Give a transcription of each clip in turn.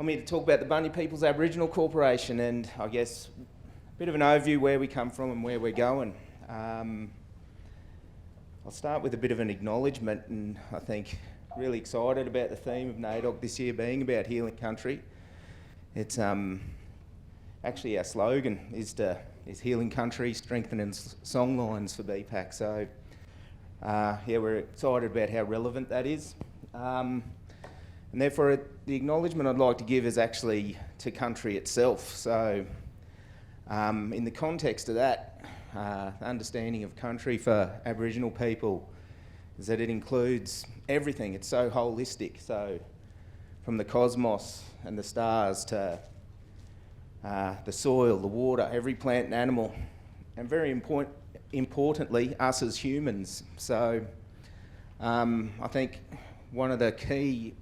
I'm here to talk about the Bunya People's Aboriginal Corporation and I guess a bit of an overview where we come from and where we're going. I'll start with a bit of an acknowledgement, and I think really excited about the theme of NAIDOC this year being about healing country. It's actually our slogan is healing country, strengthening songlines for BPAC. So yeah, we're excited about how relevant that is. And therefore, the acknowledgement I'd like to give is actually to country itself. So, in the context of that, understanding of country for Aboriginal people is that it includes everything. It's so holistic. So, from the cosmos and the stars to the soil, the water, every plant and animal, and very importantly, us as humans. So, I think one of the key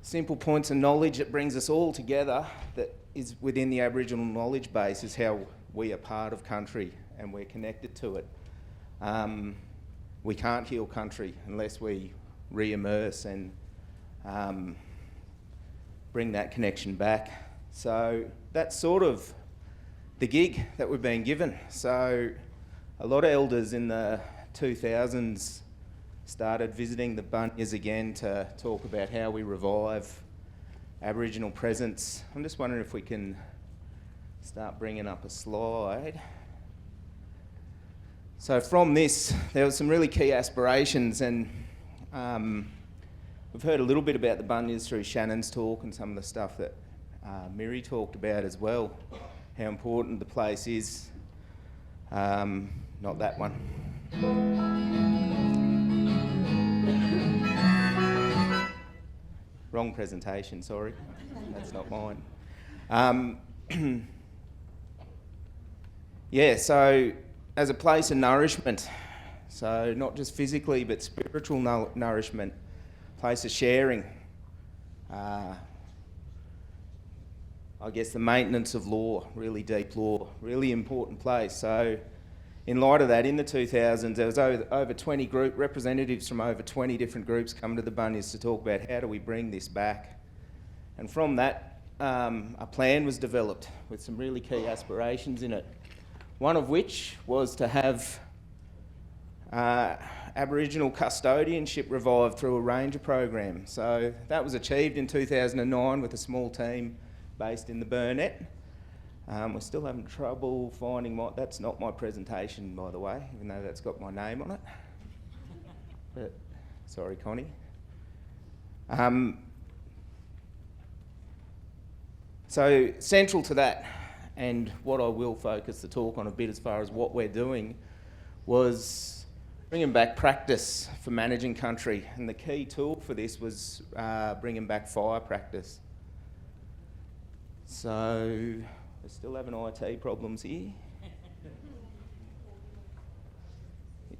simple points of knowledge that brings us all together that is within the Aboriginal knowledge base is how we are part of country and we're connected to it. We can't heal country unless we re-immerse and bring that connection back. So that's sort of the gig that we've been given. So a lot of elders in the 2000s started visiting the Bunyas again to talk about how we revive Aboriginal presence. I'm just wondering if we can start bringing up a slide. So from this, there were some really key aspirations, and we've heard a little bit about the Bunyas through Shannon's talk and some of the stuff that Miri talked about as well, how important the place is. Not that one. Wrong presentation, sorry. That's not mine. Yeah, so as a place of nourishment, so not just physically but spiritual nourishment, place of sharing, I guess the maintenance of law, really deep law, really important place. So in light of that, in the 2000s, there was over 20 representatives from over 20 different groups come to the Bunyas to talk about how do we bring this back. And from that, a plan was developed with some really key aspirations in it. One of which was to have Aboriginal custodianship revived through a ranger program. So that was achieved in 2009 with a small team based in the Burnett. We're still having trouble finding that's not my presentation, by the way, even though that's got my name on it. But, sorry, Connie. So central to that, and what I will focus the talk on a bit as far as what we're doing, was bringing back practice for managing country. And the key tool for this was bringing back fire practice. So we're still having IT problems here.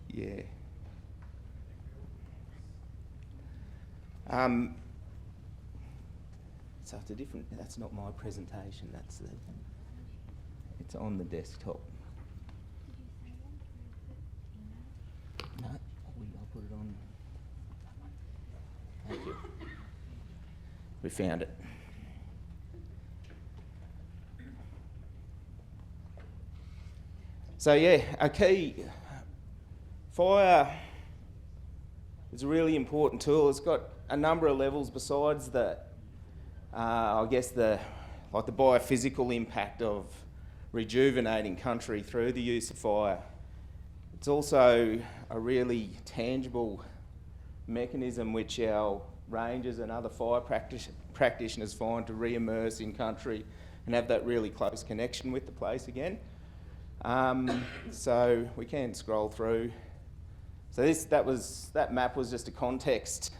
Yeah. So it's a different, that's not my presentation, it's on the desktop. No, I'll put it on. Thank you. We found it. So yeah, a key, fire is a really important tool. It's got a number of levels besides the, I guess the biophysical impact of rejuvenating country through the use of fire. It's also a really tangible mechanism which our rangers and other fire practitioners find to re-immerse in country and have that really close connection with the place again. So we can scroll through. So that map was just a context.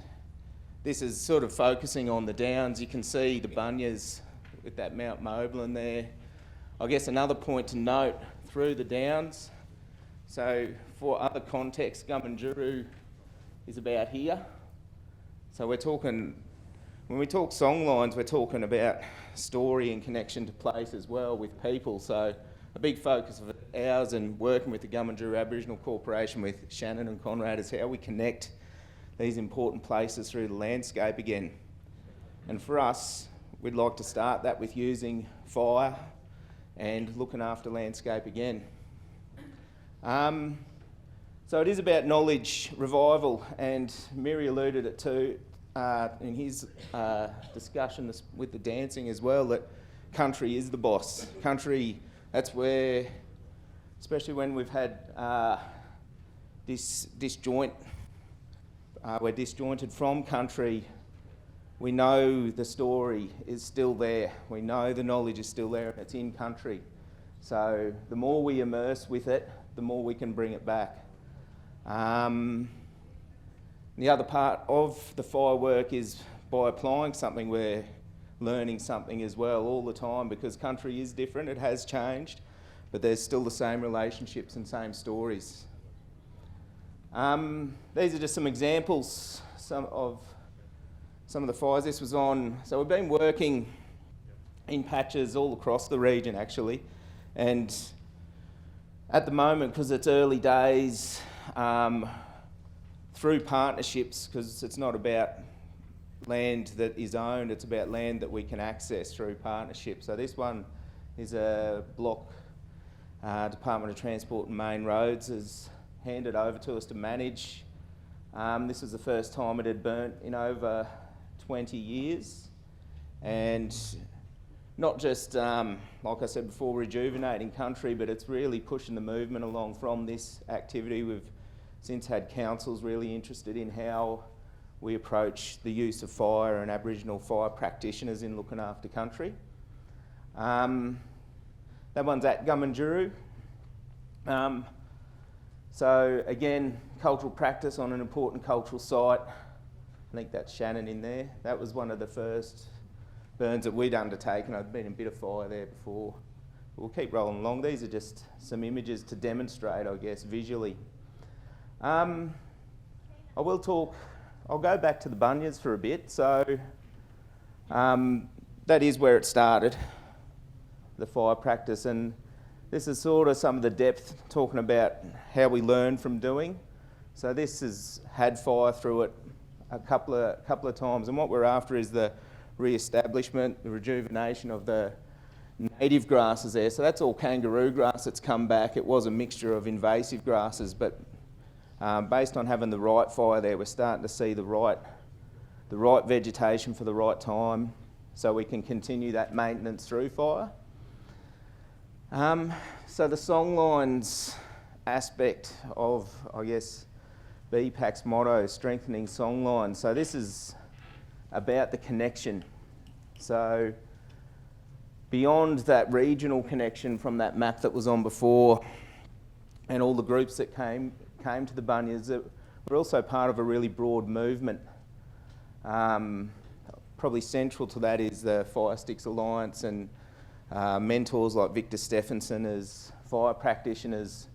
This is sort of focusing on the downs. You can see the Bunyas with that Mount Moblin there. I guess another point to note through the downs. So for other context, Gumminguru is about here. So we're talking, when we talk songlines, we're talking about story and connection to place as well with people. So a big focus of ours and working with the Gumminguru Aboriginal Corporation with Shannon and Conrad is how we connect these important places through the landscape again. And for us, we'd like to start that with using fire and looking after landscape again. So it is about knowledge revival, and Miri alluded it to in his discussion with the dancing as well, that country is the boss. Country, that's where, especially when we've had we're disjointed from country, we know the story is still there. We know the knowledge is still there and it's in country. So the more we immerse with it, the more we can bring it back. The other part of the firework is by applying something, we're learning something as well all the time, because country is different, it has changed, but there's still the same relationships and same stories. These are just some examples of some of the fires this was on. So we've been working in patches all across the region actually, and at the moment, because it's early days, through partnerships, because it's not about land that is owned, it's about land that we can access through partnerships. So this one is a block Department of Transport and Main Roads has handed over to us to manage. This is the first time it had burnt in over 20 years, and not just, like I said before, rejuvenating country, but it's really pushing the movement along from this activity. We've since had councils really interested in how we approach the use of fire and Aboriginal fire practitioners in looking after country. That one's at Gummanduru. So again, cultural practice on an important cultural site. I think that's Shannon in there. That was one of the first burns that we'd undertaken. I'd been in a bit of fire there before. We'll keep rolling along. These are just some images to demonstrate, I guess, visually. I'll go back to the Bunyas for a bit. So that is where it started, the fire practice, and this is sort of some of the depth, talking about how we learn from doing. So this has had fire through it a couple of times, and what we're after is the re-establishment, the rejuvenation of the native grasses there. So that's all kangaroo grass that's come back. It was a mixture of invasive grasses, but based on having the right fire there, we're starting to see the right vegetation for the right time, so we can continue that maintenance through fire. So the songlines aspect of, I guess, BPAC's motto, strengthening songlines. So this is about the connection. So beyond that regional connection from that map that was on before, and all the groups that came to the Bunyas, we're also part of a really broad movement. Probably central to that is the Fire Sticks Alliance, and mentors like Victor Stephenson as fire practitioners,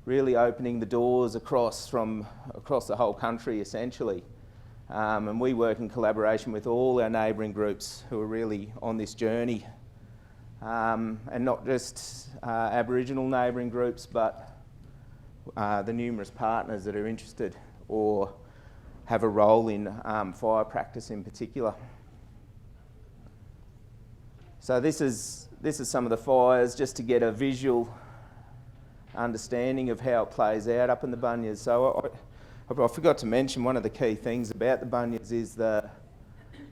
really opening the doors across the whole country essentially. And we work in collaboration with all our neighbouring groups who are really on this journey. And not just Aboriginal neighbouring groups, but the numerous partners that are interested or have a role in fire practice in particular. So this is some of the fires, just to get a visual understanding of how it plays out up in the Bunyas. So I forgot to mention, one of the key things about the Bunyas is the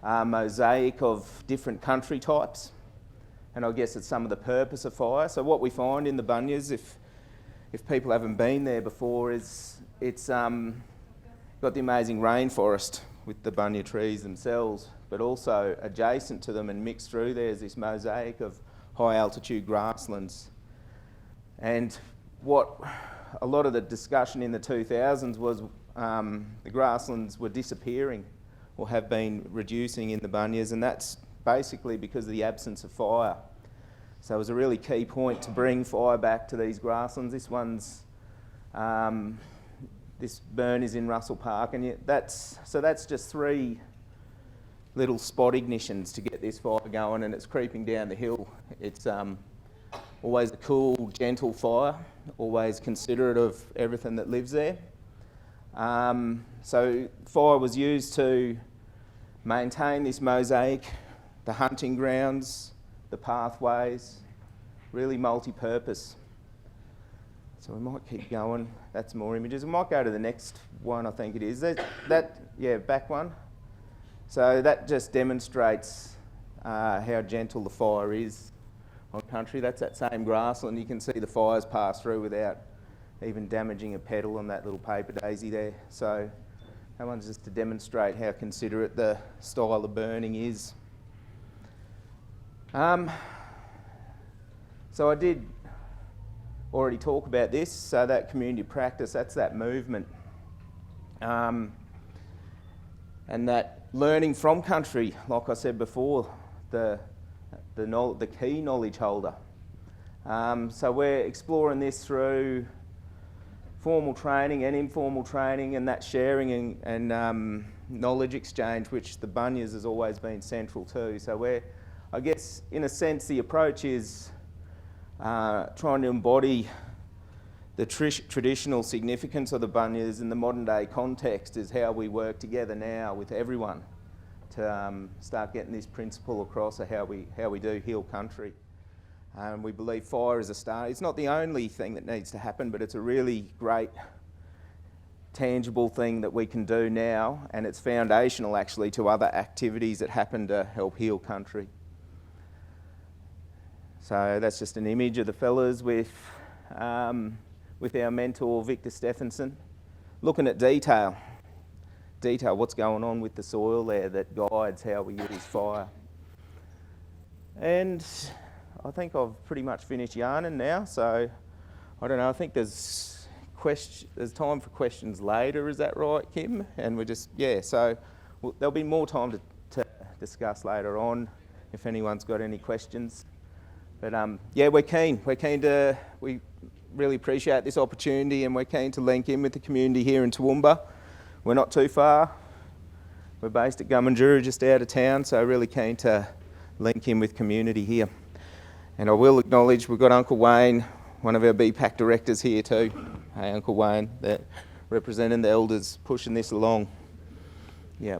mosaic of different country types, and I guess it's some of the purpose of fire. So what we find in the Bunyas, if people haven't been there before, is it's got the amazing rainforest with the bunya trees themselves, but also adjacent to them and mixed through there is this mosaic of high altitude grasslands. And what a lot of the discussion in the 2000s was the grasslands were disappearing or have been reducing in the Bunyas, and that's basically because of the absence of fire. So it was a really key point to bring fire back to these grasslands. This one's, this burn is in Russell Park, and that's just 3 little spot ignitions to get this fire going, and it's creeping down the hill. It's always a cool, gentle fire, always considerate of everything that lives there. So fire was used to maintain this mosaic the hunting grounds, the pathways, really multi-purpose. So we might keep going. That's more images. We might go to the next one, I think it is. Yeah, back one. So that just demonstrates how gentle the fire is on country. That's that same grassland. You can see the fires pass through without even damaging a petal on that little paper daisy there. So that one's just to demonstrate how considerate the style of burning is. So I did already talk about this, so that community practice, that's that movement. And that learning from country, like I said before, the key knowledge holder. So we're exploring this through formal training and informal training, and that sharing and knowledge exchange, which the Bunyas has always been central to. So I guess, in a sense, the approach is trying to embody the traditional significance of the Bunyas in the modern day context is how we work together now with everyone to start getting this principle across of how we do heal country. We believe fire is a start. It's not the only thing that needs to happen, but it's a really great tangible thing that we can do now, and it's foundational actually to other activities that happen to help heal country. So that's just an image of the fellas with our mentor Victor Stephenson, looking at detail, what's going on with the soil there that guides how we use fire. And I think I've pretty much finished yarning now, so I don't know, I think there's time for questions later, is that right, Kim? And so there'll be more time to discuss later on if anyone's got any questions. But we really appreciate this opportunity, and we're keen to link in with the community here in Toowoomba. We're not too far. We're based at Gummingurra, just out of town, so really keen to link in with community here. And I will acknowledge we've got Uncle Wayne, one of our BPAC directors here too. Hey, Uncle Wayne, representing the elders, pushing this along. Yeah.